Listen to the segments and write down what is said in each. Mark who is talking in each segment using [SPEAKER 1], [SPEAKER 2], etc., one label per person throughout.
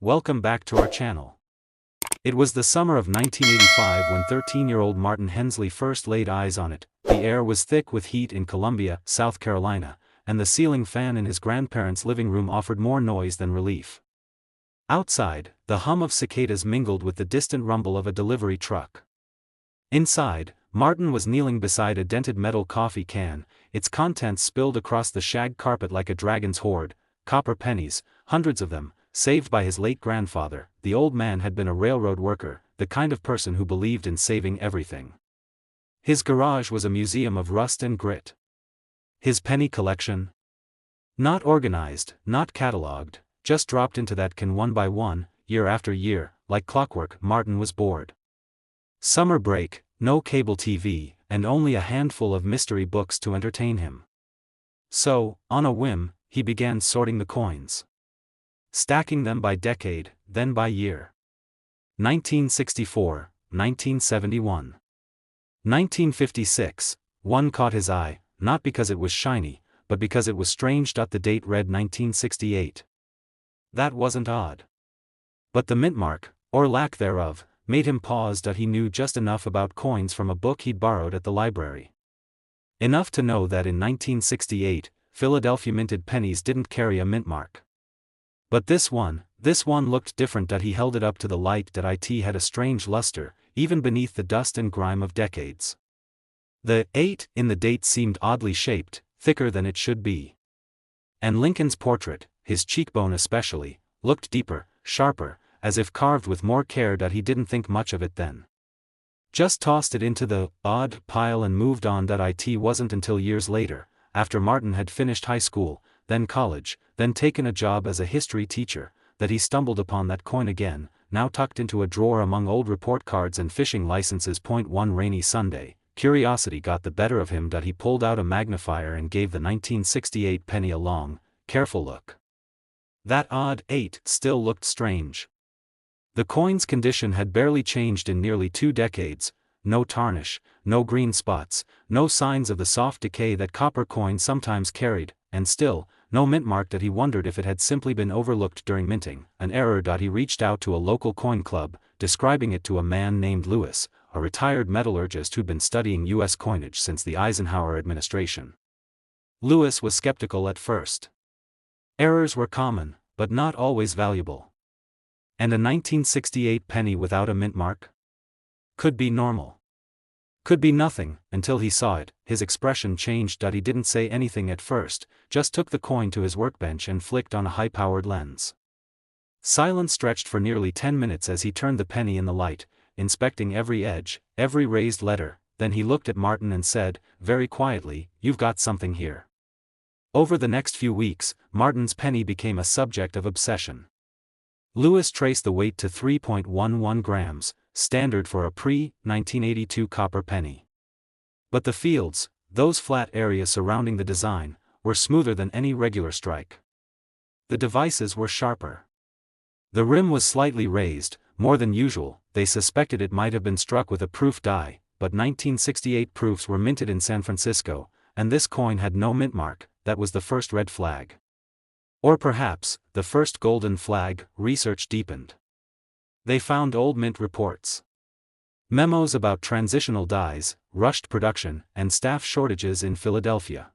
[SPEAKER 1] welcome back to our channel. It was the summer of 1985 when 13-year-old Martin Hensley first laid eyes on it. The air was thick with heat in Columbia, South Carolina, and the ceiling fan in his grandparents' living room offered more noise than relief. Outside, the hum of cicadas mingled with the distant rumble of a delivery truck. Inside, Martin was kneeling beside a dented metal coffee can, its contents spilled across the shag carpet like a dragon's hoard, copper pennies, hundreds of them, saved by his late grandfather. The old man had been a railroad worker, the kind of person who believed in saving everything. His garage was a museum of rust and grit. His penny collection? Not organized, not catalogued, just dropped into that can one by one, year after year, like clockwork. Martin was bored. Summer break, no cable TV, and only a handful of mystery books to entertain him. So, on a whim, he began sorting the coins. Stacking them by decade, then by year. 1964, 1971. 1956, one caught his eye, not because it was shiny, but because it was strange. The date read 1968. That wasn't odd. But the mint mark, or lack thereof, made him pause. He knew just enough about coins from a book he'd borrowed at the library. Enough to know that in 1968, Philadelphia minted pennies didn't carry a mint mark. But this one looked different. He held it up to the light. It had a strange luster, even beneath the dust and grime of decades. The 8 in the date seemed oddly shaped, thicker than it should be. And Lincoln's portrait, his cheekbone especially, looked deeper, sharper, as if carved with more care. He didn't think much of it then. Just tossed it into the odd pile and moved on. It wasn't until years later, after Martin had finished high school, then college, then taken a job as a history teacher, that he stumbled upon that coin again, now tucked into a drawer among old report cards and fishing licenses. One rainy Sunday, curiosity got the better of him. He pulled out a magnifier and gave the 1968 penny a long, careful look. That odd 8 still looked strange. The coin's condition had barely changed in nearly 2 decades, no tarnish, no green spots, no signs of the soft decay that copper coins sometimes carried, and still, no mint mark. He wondered if it had simply been overlooked during minting, an error. He reached out to a local coin club, describing it to a man named Lewis, a retired metallurgist who'd been studying U.S. coinage since the Eisenhower administration. Lewis was skeptical at first. Errors were common, but not always valuable. And a 1968 penny without a mint mark? Could be normal. Could be nothing, until he saw it. His expression changed. He didn't say anything at first, just took the coin to his workbench and flicked on a high-powered lens. Silence stretched for nearly 10 minutes as he turned the penny in the light, inspecting every edge, every raised letter. Then he looked at Martin and said, very quietly, "You've got something here." Over the next few weeks, Martin's penny became a subject of obsession. Lewis traced the weight to 3.11 grams, standard for a pre-1982 copper penny. But the fields, those flat areas surrounding the design, were smoother than any regular strike. The devices were sharper. The rim was slightly raised, more than usual. They suspected it might have been struck with a proof die, but 1968 proofs were minted in San Francisco, and this coin had no mint mark. That was the first red flag. Or perhaps, the first golden flag. Research deepened. They found old mint reports. Memos about transitional dies, rushed production, and staff shortages in Philadelphia.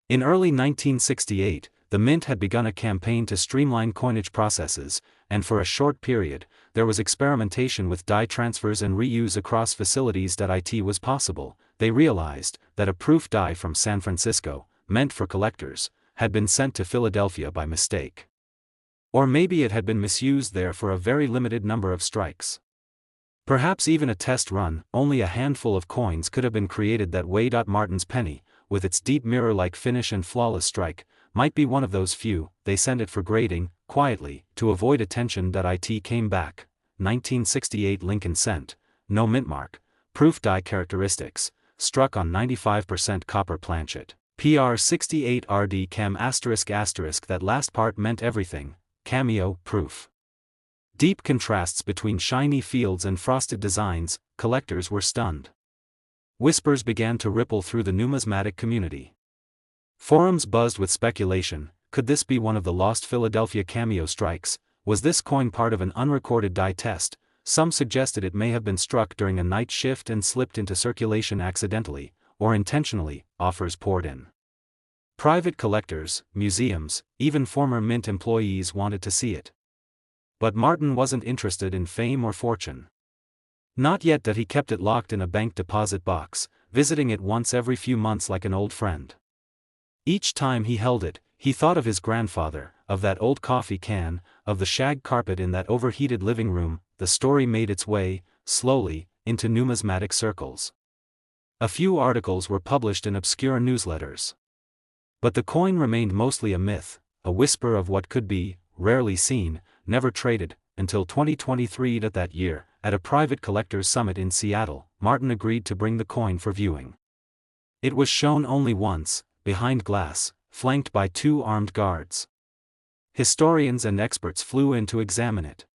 [SPEAKER 1] In early 1968, the mint had begun a campaign to streamline coinage processes, and for a short period, there was experimentation with die transfers and reuse across facilities. It was possible. They realized that a proof die from San Francisco, meant for collectors, had been sent to Philadelphia by mistake. Or maybe it had been misused there for a very limited number of strikes. Perhaps even a test run. Only a handful of coins could have been created that way. Martin's penny, with its deep mirror-like finish and flawless strike, might be one of those few. They sent it for grading, quietly, to avoid attention. It came back. 1968 Lincoln cent, no mint mark, proof die characteristics, struck on 95% copper planchet. PR 68 RD cam ****. That last part meant everything. Cameo proof. Deep contrasts between shiny fields and frosted designs. Collectors were stunned. Whispers began to ripple through the numismatic community. Forums buzzed with speculation. Could this be one of the lost Philadelphia cameo strikes? Was this coin part of an unrecorded die test? Some suggested it may have been struck during a night shift and slipped into circulation accidentally, or intentionally, offers poured in. Private collectors, museums, even former mint employees wanted to see it. But Martin wasn't interested in fame or fortune. Not yet that he kept it locked in a bank deposit box, visiting it once every few months like an old friend. Each time he held it, he thought of his grandfather, of that old coffee can, of the shag carpet in that overheated living room. The story made its way, slowly, into numismatic circles. A few articles were published in obscure newsletters. But the coin remained mostly a myth, a whisper of what could be, rarely seen, never traded, until 2023. That year, at a private collectors' summit in Seattle, Martin agreed to bring the coin for viewing. It was shown only once, behind glass, flanked by 2 armed guards. Historians and experts flew in to examine it.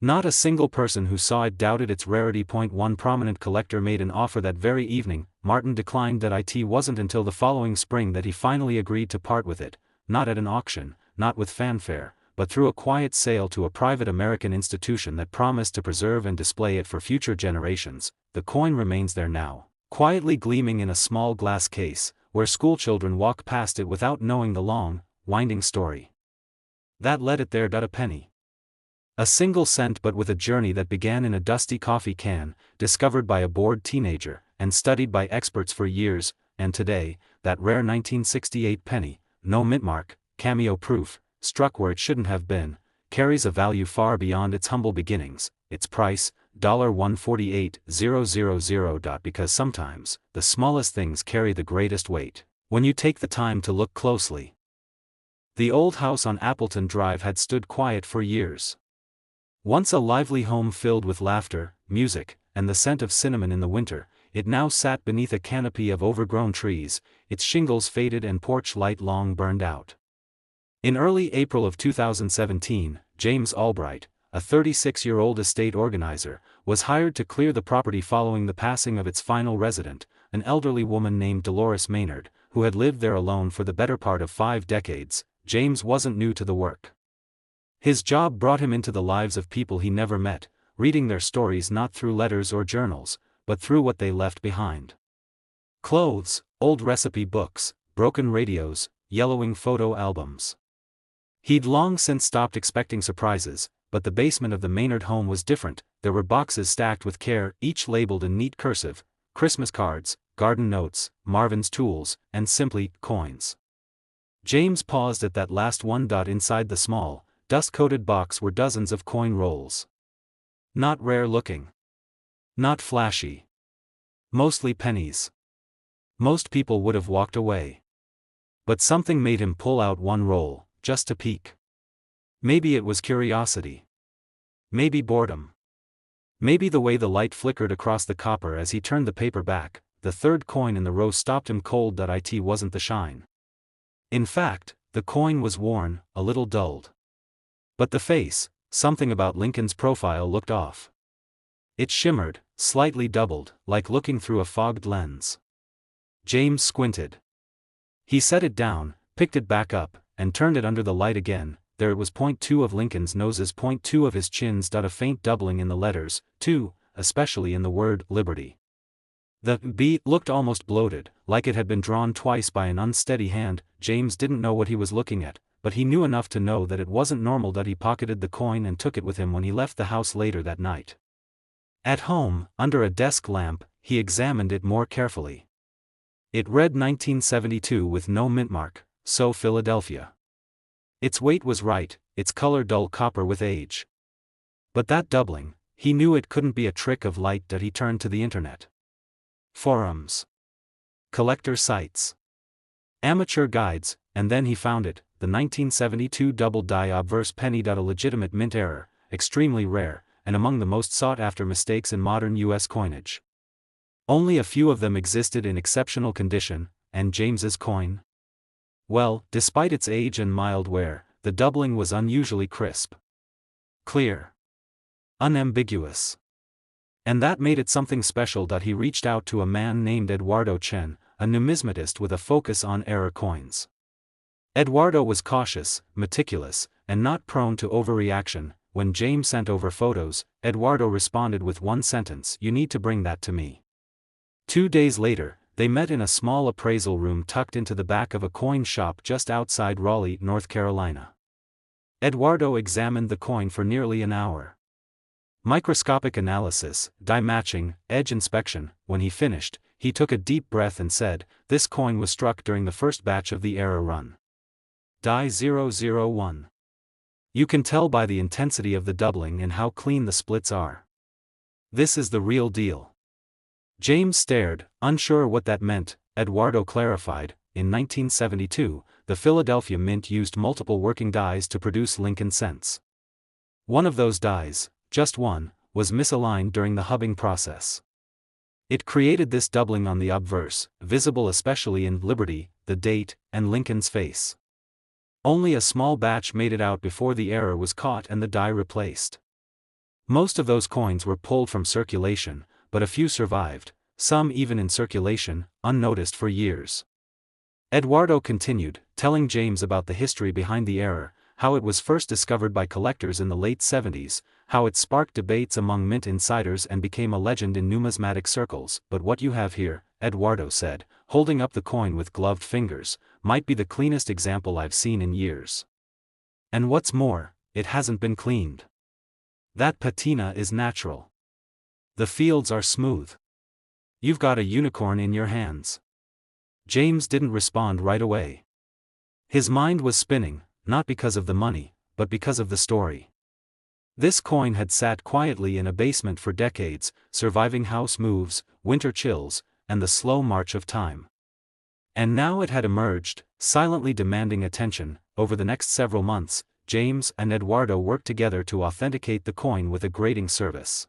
[SPEAKER 1] Not a single person who saw it doubted its rarity. One prominent collector made an offer that very evening. Martin declined. It wasn't until the following spring that he finally agreed to part with it, not at an auction, not with fanfare, but through a quiet sale to a private American institution that promised to preserve and display it for future generations. The coin remains there now, quietly gleaming in a small glass case, where schoolchildren walk past it without knowing the long, winding story that led it there. A penny. A single cent, but with a journey that began in a dusty coffee can, discovered by a bored teenager, and studied by experts for years, and today, that rare 1968 penny, no mint mark, cameo proof, struck where it shouldn't have been, carries a value far beyond its humble beginnings. Its price, $148,000. Because sometimes, the smallest things carry the greatest weight, when you take the time to look closely. The old house on Appleton Drive had stood quiet for years. Once a lively home filled with laughter, music, and the scent of cinnamon in the winter, it now sat beneath a canopy of overgrown trees, its shingles faded and porch light long burned out. In early April of 2017, James Albright, a 36-year-old estate organizer, was hired to clear the property following the passing of its final resident, an elderly woman named Dolores Maynard, who had lived there alone for the better part of 5 decades. James wasn't new to the work. His job brought him into the lives of people he never met, reading their stories not through letters or journals, but through what they left behind. Clothes, old recipe books, broken radios, yellowing photo albums. He'd long since stopped expecting surprises, but the basement of the Maynard home was different. There were boxes stacked with care, each labeled in neat cursive: Christmas cards, garden notes, Marvin's tools, and simply, coins. James paused at that last one. Inside the small, dust-coated box were dozens of coin rolls. Not rare-looking. Not flashy. Mostly pennies. Most people would have walked away. But something made him pull out one roll, just to peek. Maybe it was curiosity. Maybe boredom. Maybe the way the light flickered across the copper as he turned the paper back. The third coin in the row stopped him cold. It wasn't the shine. In fact, the coin was worn, a little dulled. But the face, something about Lincoln's profile looked off. It shimmered, slightly doubled, like looking through a fogged lens. James squinted. He set it down, picked it back up, and turned it under the light again. There it was. .2 of Lincoln's noses, .2 of his chins. A faint doubling in the letters, too, especially in the word liberty. The B looked almost bloated, like it had been drawn twice by an unsteady hand. James didn't know what he was looking at, but he knew enough to know that it wasn't normal. He pocketed the coin and took it with him when he left the house later that night. At home, under a desk lamp, he examined it more carefully. It read 1972 with no mint mark, so Philadelphia. Its weight was right, its color dull copper with age. But that doubling, he knew it couldn't be a trick of light. He turned to the internet. Forums. Collector sites. Amateur guides, and then he found it, the 1972 double die obverse penny. A legitimate mint error, extremely rare, and among the most sought-after mistakes in modern U.S. coinage. Only a few of them existed in exceptional condition, and James's coin? Well, despite its age and mild wear, the doubling was unusually crisp. Clear. Unambiguous. And that made it something special. He reached out to a man named Eduardo Chen, a numismatist with a focus on error coins. Eduardo was cautious, meticulous, and not prone to overreaction. When James sent over photos, Eduardo responded with one sentence: "You need to bring that to me." 2 days later, they met in a small appraisal room tucked into the back of a coin shop just outside Raleigh, North Carolina. Eduardo examined the coin for nearly an hour. Microscopic analysis, die matching, edge inspection. When he finished, he took a deep breath and said, "This coin was struck during the first batch of the error run. Die 001. You can tell by the intensity of the doubling and how clean the splits are. This is the real deal." James stared, unsure what that meant. Eduardo clarified, "In 1972, the Philadelphia Mint used multiple working dies to produce Lincoln cents. One of those dies, just one, was misaligned during the hubbing process. It created this doubling on the obverse, visible especially in Liberty, the date, and Lincoln's face. Only a small batch made it out before the error was caught and the die replaced. Most of those coins were pulled from circulation, but a few survived, some even in circulation, unnoticed for years." Eduardo continued, telling James about the history behind the error, how it was first discovered by collectors in the late 70s, how it sparked debates among mint insiders and became a legend in numismatic circles. "But what you have here," Eduardo said, holding up the coin with gloved fingers, "might be the cleanest example I've seen in years. And what's more, it hasn't been cleaned. That patina is natural. The fields are smooth. You've got a unicorn in your hands." James didn't respond right away. His mind was spinning, not because of the money, but because of the story. This coin had sat quietly in a basement for decades, surviving house moves, winter chills, and the slow march of time. And now it had emerged, silently demanding attention. Over the next several months, James and Eduardo worked together to authenticate the coin with a grading service.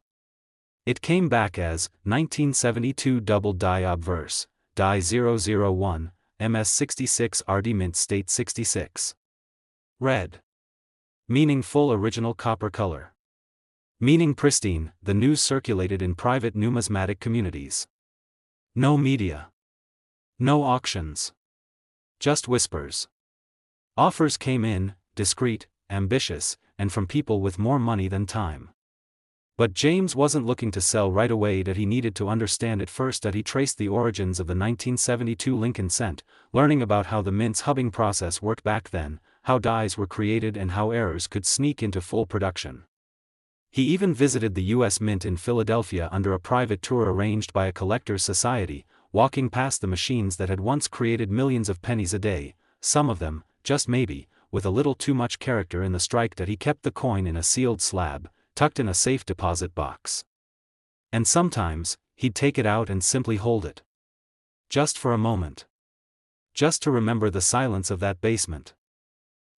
[SPEAKER 1] It came back as 1972 double die obverse, die 001, MS66 RD Mint State 66. Red. Meaning full original copper color. Meaning pristine. The news circulated in private numismatic communities. No media. No auctions. Just whispers. Offers came in, discreet, ambitious, and from people with more money than time. But James wasn't looking to sell right away. That he needed to understand it first. That he traced the origins of the 1972 Lincoln cent, learning about how the mint's hubbing process worked back then, how dies were created and how errors could sneak into full production. He even visited the U.S. Mint in Philadelphia under a private tour arranged by a collectors' society, walking past the machines that had once created millions of pennies a day, some of them, just maybe, with a little too much character in the strike. That he kept the coin in a sealed slab, tucked in a safe deposit box. And sometimes, he'd take it out and simply hold it. Just for a moment. Just to remember the silence of that basement.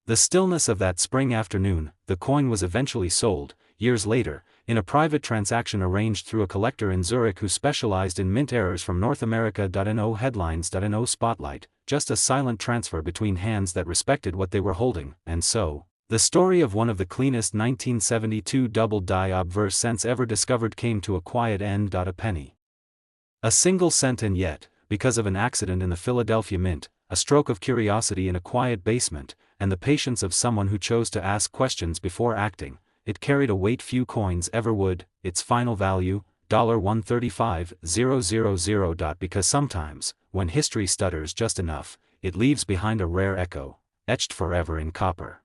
[SPEAKER 1] The stillness of that spring afternoon. The coin was eventually sold, years later, in a private transaction arranged through a collector in Zurich who specialized in mint errors from North America.no headlines.no spotlight, just a silent transfer between hands that respected what they were holding. And so, the story of one of the cleanest 1972 double die obverse cents ever discovered came to a quiet end. A penny. A single cent, and yet, because of an accident in the Philadelphia Mint, a stroke of curiosity in a quiet basement, and the patience of someone who chose to ask questions before acting, it carried a weight few coins ever would. Its final value, $135,000. Because sometimes, when history stutters just enough, it leaves behind a rare echo, etched forever in copper.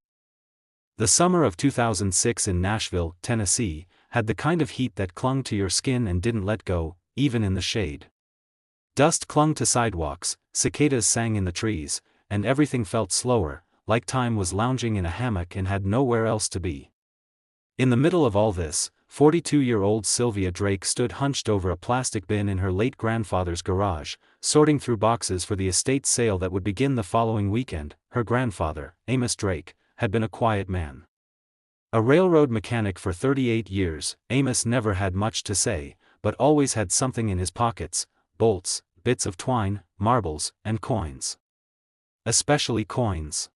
[SPEAKER 1] The summer of 2006 in Nashville, Tennessee, had the kind of heat that clung to your skin and didn't let go, even in the shade. Dust clung to sidewalks, cicadas sang in the trees, and everything felt slower, like time was lounging in a hammock and had nowhere else to be. In the middle of all this, 42-year-old Sylvia Drake stood hunched over a plastic bin in her late grandfather's garage, sorting through boxes for the estate sale that would begin the following weekend. Her grandfather, Amos Drake, had been a quiet man. A railroad mechanic for 38 years, Amos never had much to say, but always had something in his pockets: bolts, bits of twine, marbles, and coins. Especially coins.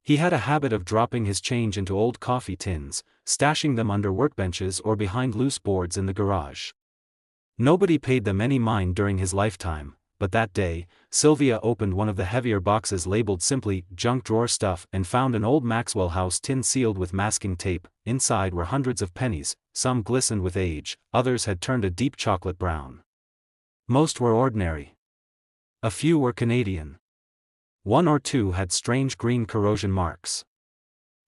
[SPEAKER 1] He had a habit of dropping his change into old coffee tins, stashing them under workbenches or behind loose boards in the garage. Nobody paid them any mind during his lifetime, but that day, Sylvia opened one of the heavier boxes labeled simply junk drawer stuff and found an old Maxwell House tin sealed with masking tape. Inside were hundreds of pennies, some glistened with age, others had turned a deep chocolate brown. Most were ordinary. A few were Canadian. One or two had strange green corrosion marks.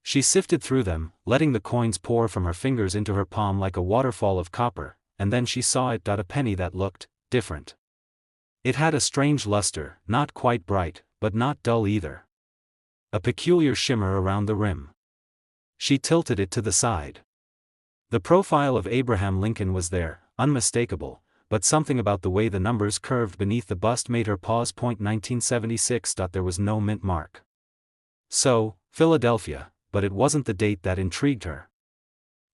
[SPEAKER 1] She sifted through them, letting the coins pour from her fingers into her palm like a waterfall of copper, and then she saw it. A penny that looked different. It had a strange luster, not quite bright, but not dull either. A peculiar shimmer around the rim. She tilted it to the side. The profile of Abraham Lincoln was there, unmistakable, but something about the way the numbers curved beneath the bust made her pause. 1976. There was no mint mark. So, Philadelphia, but it wasn't the date that intrigued her.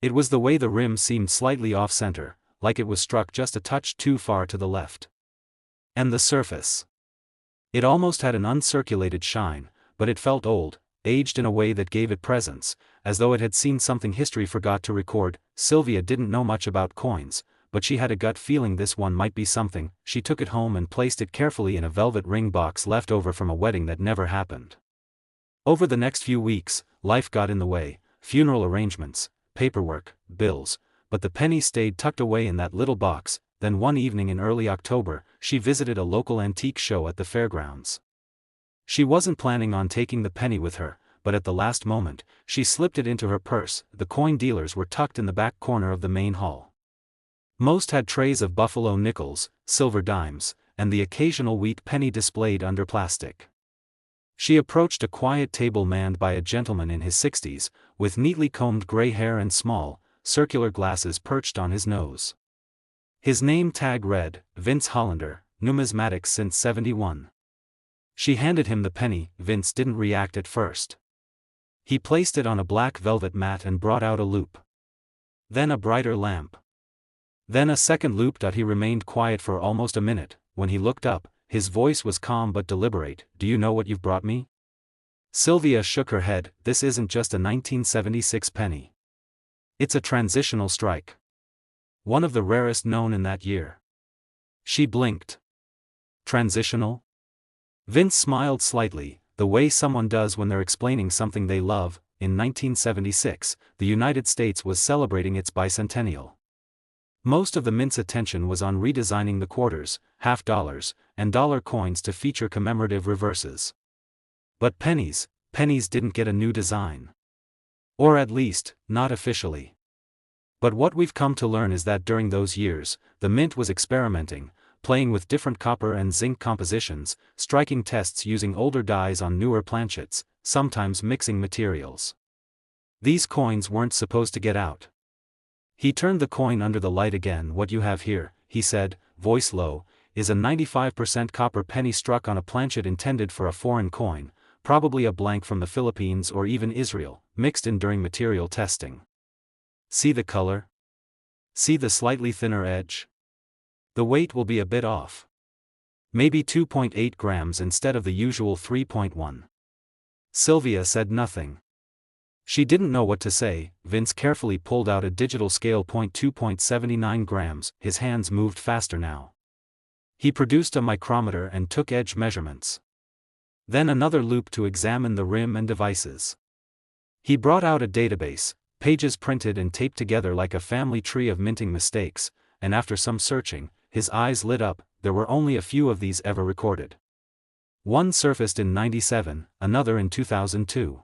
[SPEAKER 1] It was the way the rim seemed slightly off-center, like it was struck just a touch too far to the left. And the surface. It almost had an uncirculated shine, but it felt old, aged in a way that gave it presence, as though it had seen something history forgot to record. Sylvia didn't know much about coins, but she had a gut feeling this one might be something. She took it home and placed it carefully in a velvet ring box left over from a wedding that never happened. Over the next few weeks, life got in the way, funeral arrangements, paperwork, bills, but the penny stayed tucked away in that little box. Then one evening in early October, she visited a local antique show at the fairgrounds. She wasn't planning on taking the penny with her, but at the last moment, she slipped it into her purse. The coin dealers were tucked in the back corner of the main hall. Most had trays of buffalo nickels, silver dimes, and the occasional wheat penny displayed under plastic. She approached a quiet table manned by a gentleman in his 60s, with neatly combed gray hair and small, circular glasses perched on his nose. His name tag read, Vince Hollander, numismatics since '71. She handed him the penny. Vince didn't react at first. He placed it on a black velvet mat and brought out a loupe. Then a brighter lamp. Then a second loupe. He remained quiet for almost a minute. When he looked up, his voice was calm but deliberate. Do you know what you've brought me? Sylvia shook her head. This isn't just a 1976 penny. It's a transitional strike. One of the rarest known in that year. She blinked. Transitional? Vince smiled slightly, the way someone does when they're explaining something they love. In 1976, the United States was celebrating its bicentennial. Most of the mint's attention was on redesigning the quarters, half dollars, and dollar coins to feature commemorative reverses. But pennies didn't get a new design. Or at least, not officially. But what we've come to learn is that during those years, the mint was experimenting, playing with different copper and zinc compositions, striking tests using older dies on newer planchets, sometimes mixing materials. These coins weren't supposed to get out. He turned the coin under the light again. What you have here, he said, voice low, is a 95% copper penny struck on a planchet intended for a foreign coin, probably a blank from the Philippines or even Israel, mixed in during material testing. See the color? See the slightly thinner edge? The weight will be a bit off. Maybe 2.8 grams instead of the usual 3.1. Sylvia said nothing. She didn't know what to say. Vince carefully pulled out a digital scale. 2.79 grams, his hands moved faster now. He produced a micrometer and took edge measurements. Then another loupe to examine the rim and devices. He brought out a database, pages printed and taped together like a family tree of minting mistakes, and after some searching, his eyes lit up. There were only a few of these ever recorded. One surfaced in '97, another in 2002.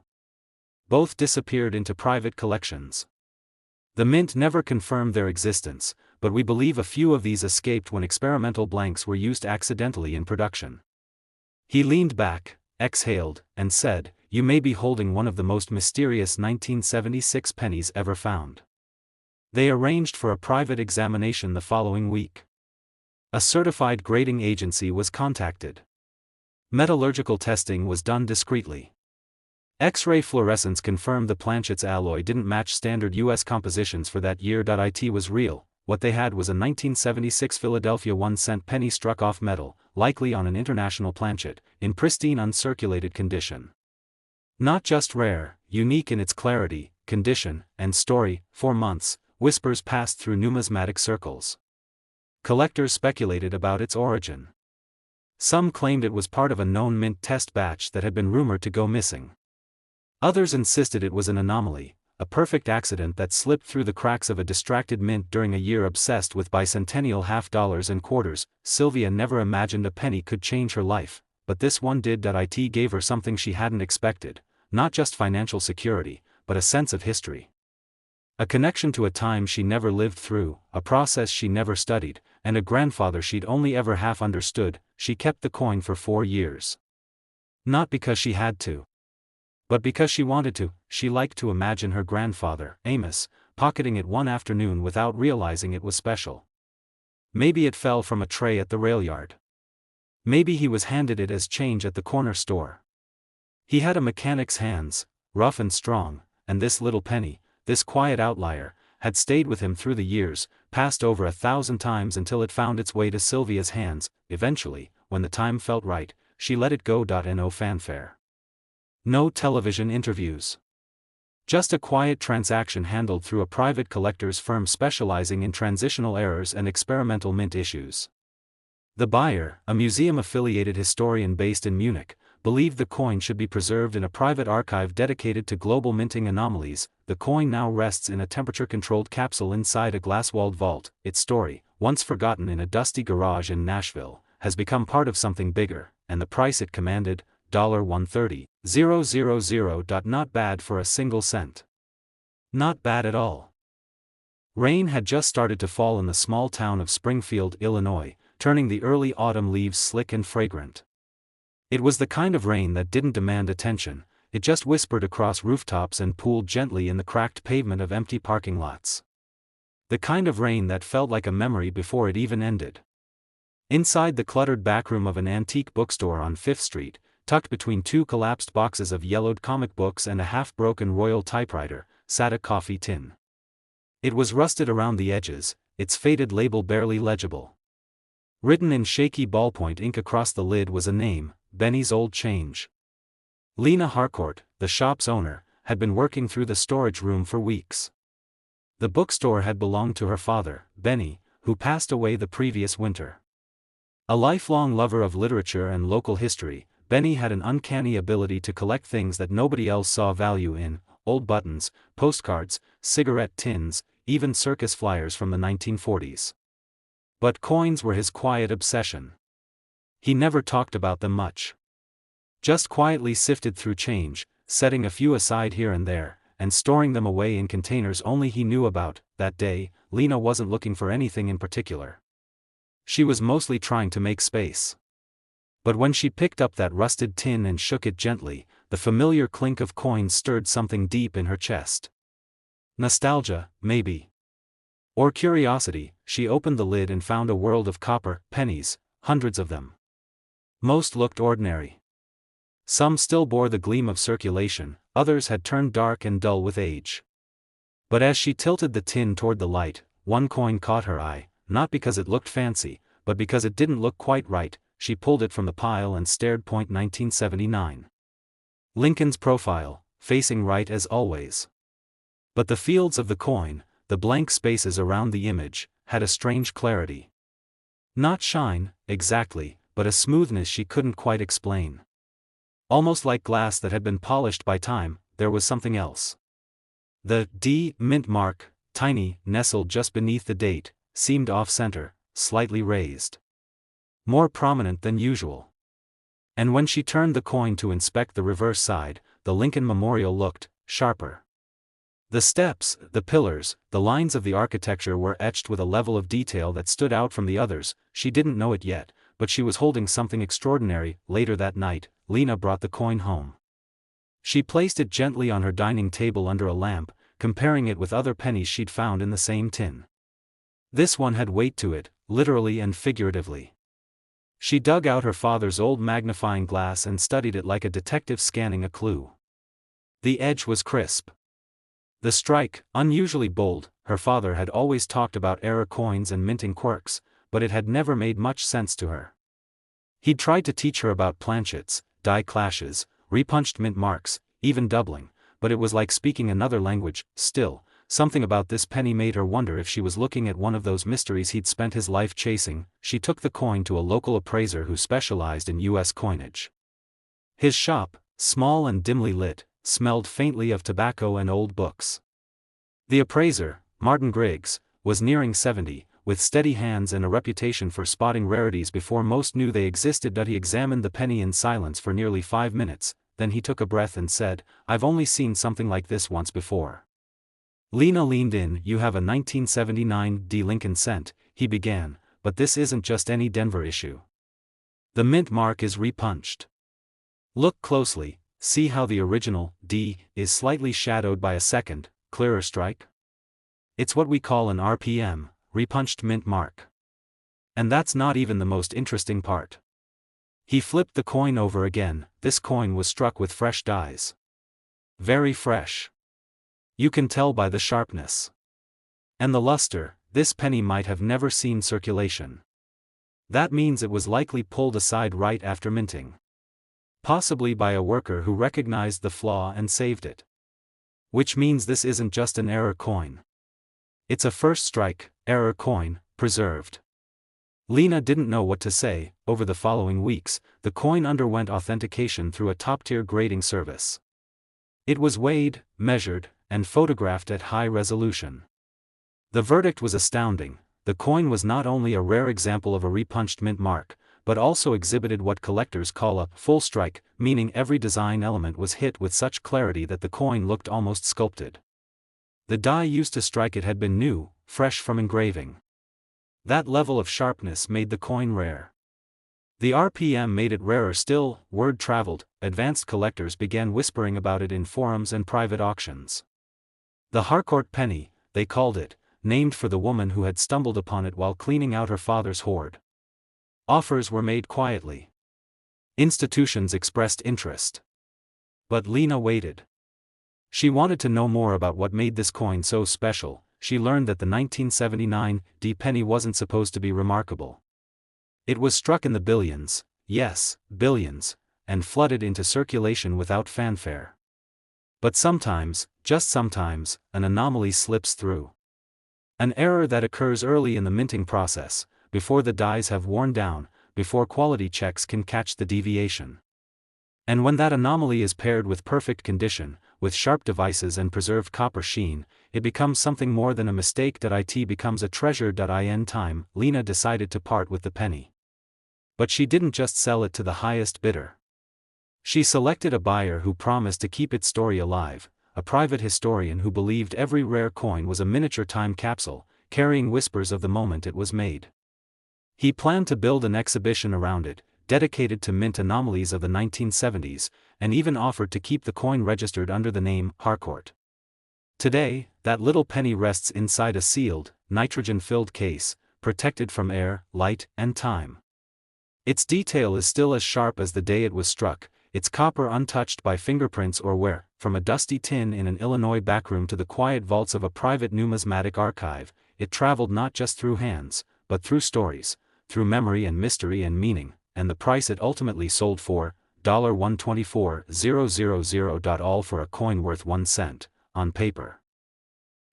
[SPEAKER 1] Both disappeared into private collections. The mint never confirmed their existence, but we believe a few of these escaped when experimental blanks were used accidentally in production. He leaned back, exhaled, and said, "You may be holding one of the most mysterious 1976 pennies ever found." They arranged for a private examination the following week. A certified grading agency was contacted. Metallurgical testing was done discreetly. X-ray fluorescence confirmed the planchet's alloy didn't match standard U.S. compositions for that year. It was real. What they had was a 1976 Philadelphia 1-cent penny struck off metal, likely on an international planchet, in pristine uncirculated condition. Not just rare, unique in its clarity, condition, and story. For months, whispers passed through numismatic circles. Collectors speculated about its origin. Some claimed it was part of a known mint test batch that had been rumored to go missing. Others insisted it was an anomaly, a perfect accident that slipped through the cracks of a distracted mint during a year obsessed with bicentennial half dollars and quarters. Sylvia never imagined a penny could change her life, but this one did. It gave her something she hadn't expected, not just financial security, but a sense of history. A connection to a time she never lived through, a process she never studied, and a grandfather she'd only ever half understood. She kept the coin for 4 years. Not because she had to, but because she wanted to. She liked to imagine her grandfather, Amos, pocketing it one afternoon without realizing it was special. Maybe it fell from a tray at the rail yard. Maybe he was handed it as change at the corner store. He had a mechanic's hands, rough and strong, and this little penny, this quiet outlier, had stayed with him through the years, passed over 1,000 times until it found its way to Sylvia's hands. Eventually, when the time felt right, she let it go. No fanfare. No television interviews. Just a quiet transaction handled through a private collector's firm specializing in transitional errors and experimental mint issues. The buyer, a museum-affiliated historian based in Munich, believed the coin should be preserved in a private archive dedicated to global minting anomalies. The coin now rests in a temperature-controlled capsule inside a glass-walled vault. Its story, once forgotten in a dusty garage in Nashville, has become part of something bigger, and the price it commanded, $130,000. Not bad for a single cent. Not bad at all. Rain had just started to fall in the small town of Springfield, Illinois, turning the early autumn leaves slick and fragrant. It was the kind of rain that didn't demand attention, it just whispered across rooftops and pooled gently in the cracked pavement of empty parking lots. The kind of rain that felt like a memory before it even ended. Inside the cluttered backroom of an antique bookstore on 5th Street, tucked between 2 collapsed boxes of yellowed comic books and a half-broken Royal typewriter, sat a coffee tin. It was rusted around the edges, its faded label barely legible. Written in shaky ballpoint ink across the lid was a name, Benny's Old Change. Lena Harcourt, the shop's owner, had been working through the storage room for weeks. The bookstore had belonged to her father, Benny, who passed away the previous winter. A lifelong lover of literature and local history, Benny had an uncanny ability to collect things that nobody else saw value in: old buttons, postcards, cigarette tins, even circus flyers from the 1940s. But coins were his quiet obsession. He never talked about them much. Just quietly sifted through change, setting a few aside here and there, and storing them away in containers only he knew about. That day, Lena wasn't looking for anything in particular. She was mostly trying to make space. But when she picked up that rusted tin and shook it gently, the familiar clink of coins stirred something deep in her chest. Nostalgia, maybe. Or curiosity. She opened the lid and found a world of copper pennies, hundreds of them. Most looked ordinary. Some still bore the gleam of circulation, others had turned dark and dull with age. But as she tilted the tin toward the light, one coin caught her eye, not because it looked fancy, but because it didn't look quite right. She pulled it from the pile and stared. 1979. Lincoln's profile, facing right as always. But the fields of the coin, the blank spaces around the image, had a strange clarity. Not shine, exactly, but a smoothness she couldn't quite explain. Almost like glass that had been polished by time. There was something else. The D mint mark, tiny, nestled just beneath the date, seemed off-center, slightly raised. More prominent than usual. And when she turned the coin to inspect the reverse side, the Lincoln Memorial looked sharper. The steps, the pillars, the lines of the architecture were etched with a level of detail that stood out from the others. She didn't know it yet, but she was holding something extraordinary. Later that night, Lena brought the coin home. She placed it gently on her dining table under a lamp, comparing it with other pennies she'd found in the same tin. This one had weight to it, literally and figuratively. She dug out her father's old magnifying glass and studied it like a detective scanning a clue. The edge was crisp. The strike, unusually bold. Her father had always talked about error coins and minting quirks, but it had never made much sense to her. He'd tried to teach her about planchets, die clashes, repunched mint marks, even doubling, but it was like speaking another language. Still, Something about this penny made her wonder if she was looking at one of those mysteries he'd spent his life chasing. She took the coin to a local appraiser who specialized in U.S. coinage. His shop, small and dimly lit, smelled faintly of tobacco and old books. The appraiser, Martin Griggs, was nearing 70, with steady hands and a reputation for spotting rarities before most knew they existed. He examined the penny in silence for nearly 5 minutes, then he took a breath and said, "I've only seen something like this once before." Lena leaned in. "You have a 1979 D. Lincoln cent," he began, "but this isn't just any Denver issue. The mint mark is repunched. Look closely, see how the original D is slightly shadowed by a second, clearer strike? It's what we call an RPM, repunched mint mark. And that's not even the most interesting part." He flipped the coin over again. This coin was struck with fresh dies. Very fresh. You can tell by the sharpness. And the luster. This penny might have never seen circulation. That means it was likely pulled aside right after minting. Possibly by a worker who recognized the flaw and saved it. Which means this isn't just an error coin. It's a first strike, error coin, preserved. Lena didn't know what to say. Over the following weeks, the coin underwent authentication through a top-tier grading service. It was weighed, measured, and photographed at high resolution. The verdict was astounding. The coin was not only a rare example of a repunched mint mark, but also exhibited what collectors call a full strike, meaning every design element was hit with such clarity that the coin looked almost sculpted. The die used to strike it had been new, fresh from engraving. That level of sharpness made the coin rare. The RPM made it rarer still. Word traveled. Advanced collectors began whispering about it in forums and private auctions. The Harcourt penny, they called it, named for the woman who had stumbled upon it while cleaning out her father's hoard. Offers were made quietly. Institutions expressed interest. But Lena waited. She wanted to know more about what made this coin so special. She learned that the 1979 D penny wasn't supposed to be remarkable. It was struck in the billions, yes, billions, and flooded into circulation without fanfare. But sometimes, just sometimes, an anomaly slips through. An error that occurs early in the minting process, before the dies have worn down, before quality checks can catch the deviation. And when that anomaly is paired with perfect condition, with sharp devices and preserved copper sheen, it becomes something more than a mistake. It becomes a treasure. In time, Lena decided to part with the penny. But she didn't just sell it to the highest bidder. She selected a buyer who promised to keep its story alive, a private historian who believed every rare coin was a miniature time capsule, carrying whispers of the moment it was made. He planned to build an exhibition around it, dedicated to mint anomalies of the 1970s, and even offered to keep the coin registered under the name Harcourt. Today, that little penny rests inside a sealed, nitrogen-filled case, protected from air, light, and time. Its detail is still as sharp as the day it was struck, its copper untouched by fingerprints or wear. From a dusty tin in an Illinois backroom to the quiet vaults of a private numismatic archive, it traveled not just through hands, but through stories, through memory and mystery and meaning, and the price it ultimately sold for, $124,000, all for a coin worth 1 cent, on paper.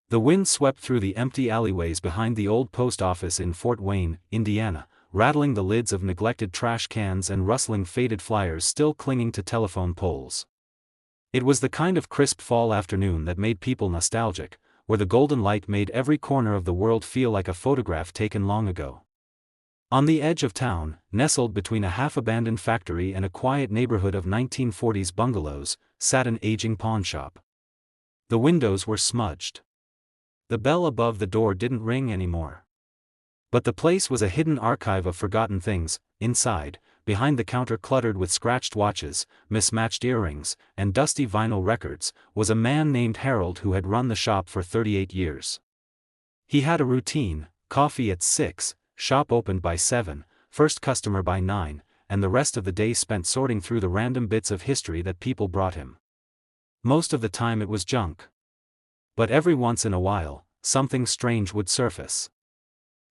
[SPEAKER 1] The wind swept through the empty alleyways behind the old post office in Fort Wayne, Indiana, rattling the lids of neglected trash cans and rustling faded flyers still clinging to telephone poles. It was the kind of crisp fall afternoon that made people nostalgic, where the golden light made every corner of the world feel like a photograph taken long ago. On the edge of town, nestled between a half-abandoned factory and a quiet neighborhood of 1940s bungalows, sat an aging pawnshop. The windows were smudged. The bell above the door didn't ring anymore. But the place was a hidden archive of forgotten things. Inside, behind the counter cluttered with scratched watches, mismatched earrings, and dusty vinyl records, was a man named Harold who had run the shop for 38 years. He had a routine: coffee at 6, shop opened by 7, first customer by 9, and the rest of the day spent sorting through the random bits of history that people brought him. Most of the time it was junk. But every once in a while, something strange would surface.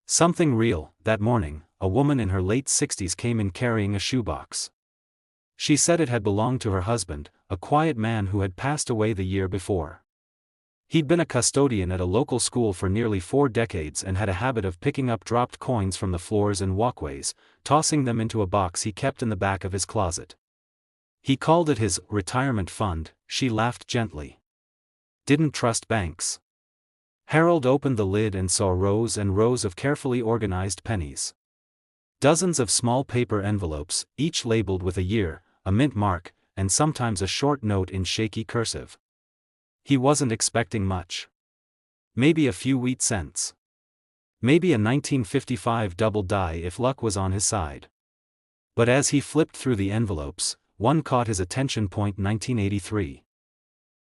[SPEAKER 1] Something real. That morning, a woman in her late 60s came in carrying a shoebox. She said it had belonged to her husband, a quiet man who had passed away the year before. He'd been a custodian at a local school for nearly 4 decades and had a habit of picking up dropped coins from the floors and walkways, tossing them into a box he kept in the back of his closet. He called it his retirement fund. She laughed gently. Didn't trust banks. Harold opened the lid and saw rows and rows of carefully organized pennies. Dozens of small paper envelopes, each labeled with a year, a mint mark, and sometimes a short note in shaky cursive. He wasn't expecting much. Maybe a few wheat cents. Maybe a 1955 double die if luck was on his side. But as he flipped through the envelopes, one caught his attention. 1983.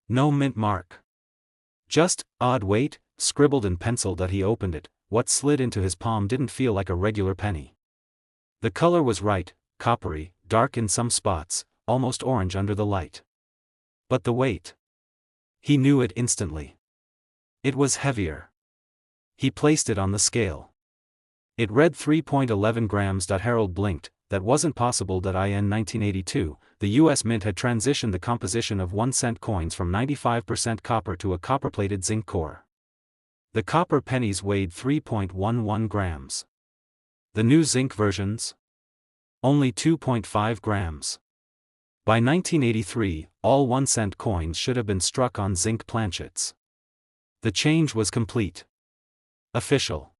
[SPEAKER 1] No mint mark. Just, odd weight, scribbled in pencil. That he opened it, what slid into his palm didn't feel like a regular penny. The color was right, coppery, dark in some spots, almost orange under the light. But the weight. He knew it instantly. It was heavier. He placed it on the scale. It read 3.11 grams. Harold blinked. That wasn't possible. In 1982, the U.S. Mint had transitioned the composition of 1-cent coins from 95% copper to a copper-plated zinc core. The copper pennies weighed 3.11 grams. The new zinc versions? Only 2.5 grams. By 1983, all 1-cent coins should have been struck on zinc planchets. The change was complete. Official.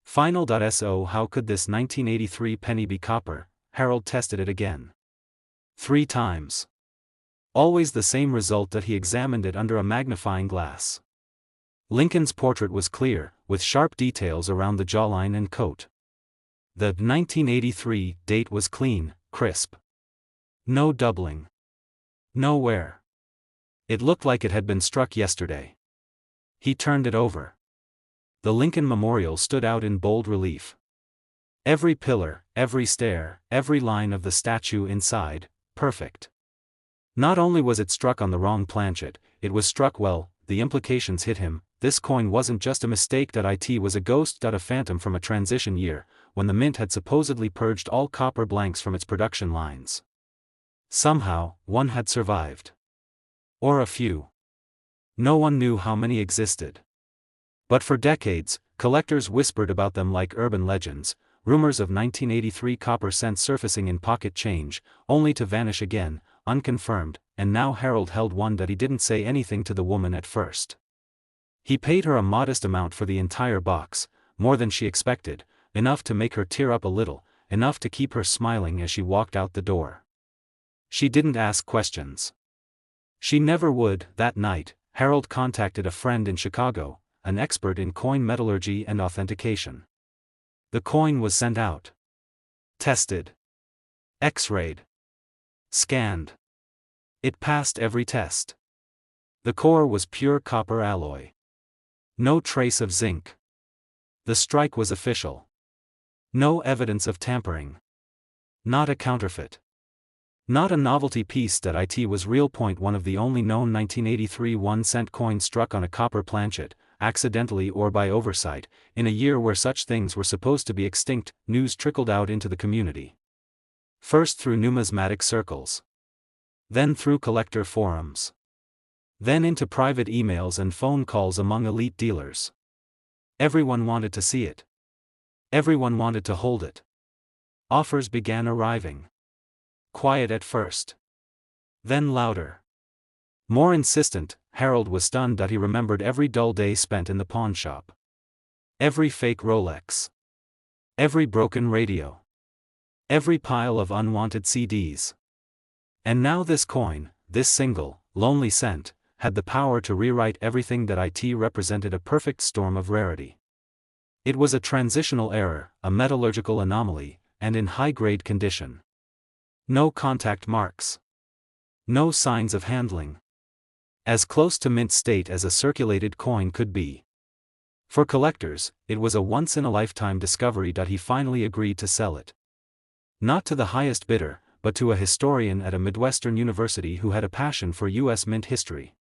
[SPEAKER 1] Final. So how could this 1983 penny be copper? Harold tested it again. 3 times. Always the same result. He examined it under a magnifying glass. Lincoln's portrait was clear, with sharp details around the jawline and coat. The 1983 date was clean, crisp. No doubling. No wear. It looked like it had been struck yesterday. He turned it over. The Lincoln Memorial stood out in bold relief. Every pillar, every stair, every line of the statue inside, perfect. Not only was it struck on the wrong planchet, it was struck well. The implications hit him. This coin wasn't just a mistake. It was a ghost. A phantom from a transition year, when the mint had supposedly purged all copper blanks from its production lines. Somehow, one had survived. Or a few. No one knew how many existed. But for decades, collectors whispered about them like urban legends, rumors of 1983 copper cents surfacing in pocket change, only to vanish again, unconfirmed, and now Harold held one. He didn't say anything to the woman at first. He paid her a modest amount for the entire box, more than she expected, enough to make her tear up a little, enough to keep her smiling as she walked out the door. She didn't ask questions. She never would. That night, Harold contacted a friend in Chicago, an expert in coin metallurgy and authentication. The coin was sent out. Tested. X-rayed. Scanned. It passed every test. The core was pure copper alloy. No trace of zinc. The strike was official. No evidence of tampering. Not a counterfeit. Not a novelty piece. It was real. One of the only known 1983 1-cent coins struck on a copper planchet, accidentally or by oversight, in a year where such things were supposed to be extinct. News trickled out into the community. First through numismatic circles. Then through collector forums. Then into private emails and phone calls among elite dealers. Everyone wanted to see it. Everyone wanted to hold it. Offers began arriving. Quiet at first. Then louder. More insistent. Harold was stunned. He remembered every dull day spent in the pawn shop. Every fake Rolex. Every broken radio. Every pile of unwanted CDs. And now this coin, this single, lonely cent, had the power to rewrite everything. It represented a perfect storm of rarity. It was a transitional error, a metallurgical anomaly, and in high-grade condition. No contact marks. No signs of handling. As close to mint state as a circulated coin could be. For collectors, it was a once-in-a-lifetime discovery. He finally agreed to sell it. Not to the highest bidder, but to a historian at a Midwestern university who had a passion for U.S. mint history.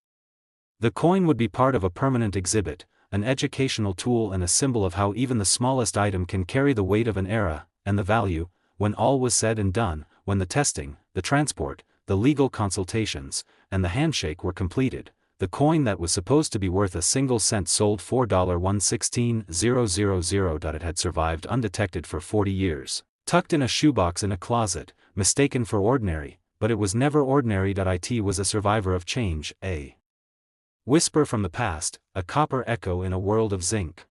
[SPEAKER 1] The coin would be part of a permanent exhibit, an educational tool and a symbol of how even the smallest item can carry the weight of an era, and the value, when all was said and done, when the testing, the transport, the legal consultations, and the handshake were completed. the coin that was supposed to be worth a single cent sold $4.116,000. It had survived undetected for 40 years, tucked in a shoebox in a closet, mistaken for ordinary, but it was never ordinary. It was a survivor of change, a whisper from the past, a copper echo in a world of zinc.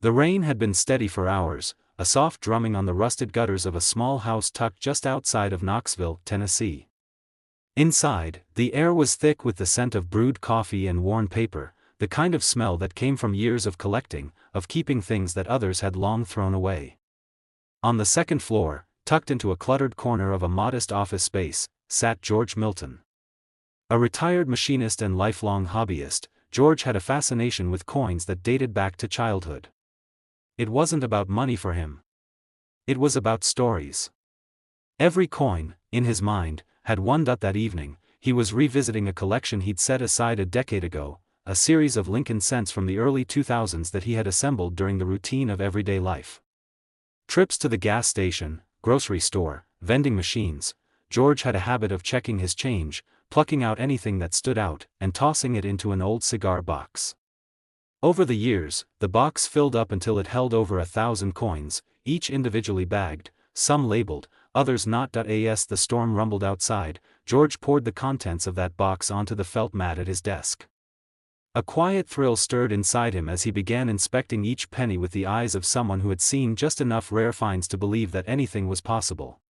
[SPEAKER 1] The rain had been steady for hours, a soft drumming on the rusted gutters of a small house tucked just outside of Knoxville, Tennessee. Inside, the air was thick with the scent of brewed coffee and worn paper, the kind of smell that came from years of collecting, of keeping things that others had long thrown away. On the second floor, tucked into a cluttered corner of a modest office space, sat George Milton. A retired machinist and lifelong hobbyist, George had a fascination with coins that dated back to childhood. It wasn't about money for him. It was about stories. Every coin, in his mind, had one. That evening, he was revisiting a collection he'd set aside a decade ago, a series of Lincoln cents from the early 2000s that he had assembled during the routine of everyday life. Trips to the gas station, grocery store, vending machines, George had a habit of checking his change, plucking out anything that stood out, and tossing it into an old cigar box. Over the years, the box filled up until it held over 1,000 coins, each individually bagged, some labeled, others not. As the storm rumbled outside, George poured the contents of that box onto the felt mat at his desk. A quiet thrill stirred inside him as he began inspecting each penny with the eyes of someone who had seen just enough rare finds to believe that anything was possible.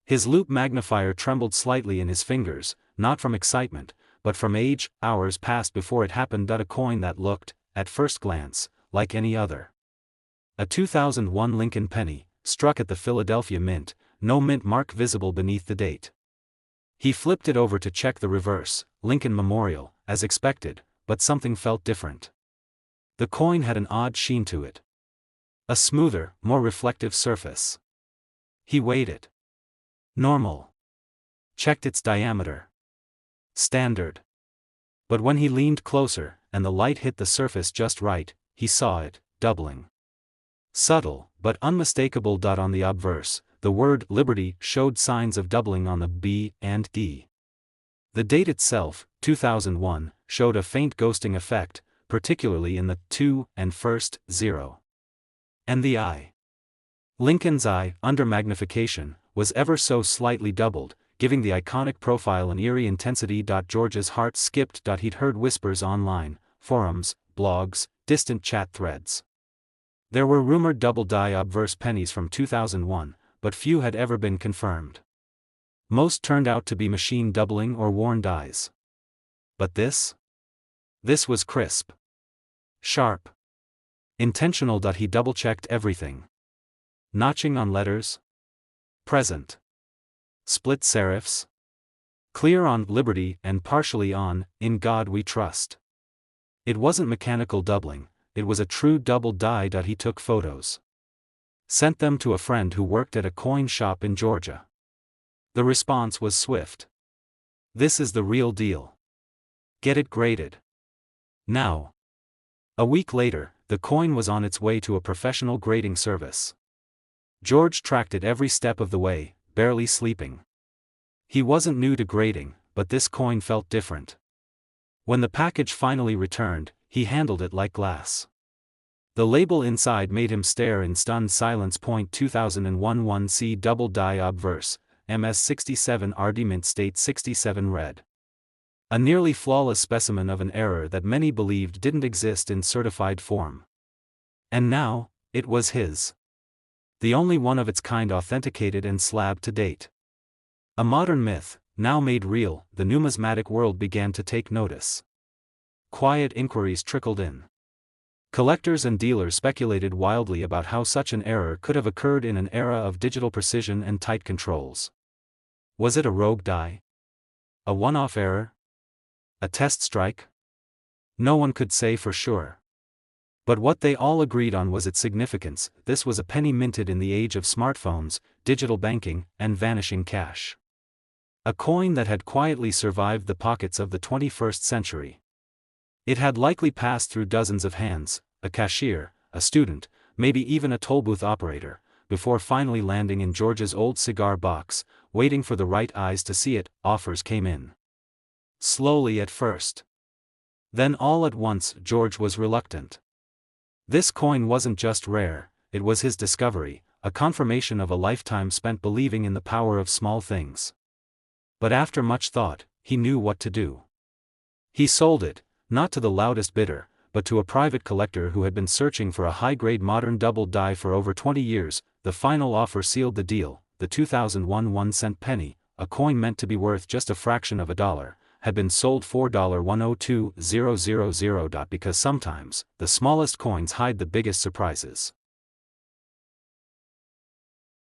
[SPEAKER 1] His loupe magnifier trembled slightly in his fingers, not from excitement, but from age. Hours passed before it happened. A coin that looked, at first glance, like any other. A 2001 Lincoln penny, struck at the Philadelphia Mint, no mint mark visible beneath the date. He flipped it over to check the reverse, Lincoln Memorial, as expected, but something felt different. The coin had an odd sheen to it. A smoother, more reflective surface. He weighed it. Normal. Checked its diameter. Standard. But when he leaned closer, and the light hit the surface just right, he saw it, doubling. Subtle, but unmistakable. On the obverse, the word Liberty showed signs of doubling on the B and D. The date itself, 2001, showed a faint ghosting effect, particularly in the 2 and first 0. And the I. Lincoln's I, under magnification, was ever so slightly doubled, giving the iconic profile an eerie intensity. George's heart skipped. He'd heard whispers online, forums, blogs, distant chat threads. There were rumored double die obverse pennies from 2001, but few had ever been confirmed. Most turned out to be machine doubling or worn dies. But this? This was crisp. Sharp. Intentional. He double-checked everything. Notching on letters? Present. Split serifs? Clear on Liberty and partially on In God We Trust. It wasn't mechanical doubling, it was a true double die. He took photos. Sent them to a friend who worked at a coin shop in Georgia. The response was swift. This is the real deal. Get it graded. Now. A week later, the coin was on its way to a professional grading service. George tracked it every step of the way, barely sleeping. He wasn't new to grading, but this coin felt different. When the package finally returned, he handled it like glass. The label inside made him stare in stunned silence. 2001 1C double die obverse, MS67 RD Mint State 67 read. A nearly flawless specimen of an error that many believed didn't exist in certified form. And now, it was his. The only one of its kind authenticated and slabbed to date. A modern myth, now made real, the numismatic world began to take notice. Quiet inquiries trickled in. Collectors and dealers speculated wildly about how such an error could have occurred in an era of digital precision and tight controls. Was it a rogue die? A one-off error? A test strike? No one could say for sure. But what they all agreed on was its significance. This was a penny minted in the age of smartphones, digital banking, and vanishing cash. A coin that had quietly survived the pockets of the 21st century. It had likely passed through dozens of hands, a cashier, a student, maybe even a tollbooth operator, before finally landing in George's old cigar box, waiting for the right eyes to see it. Offers came in. Slowly at first. Then all at once George was reluctant. This coin wasn't just rare, it was his discovery, a confirmation of a lifetime spent believing in the power of small things. But after much thought, he knew what to do. He sold it, not to the loudest bidder, but to a private collector who had been searching for a high-grade modern double die for over 20 years. The final offer sealed the deal. The 2001 1-cent penny, a coin meant to be worth just a fraction of a dollar, had been sold for $102,000. Because sometimes, the smallest coins hide the biggest surprises.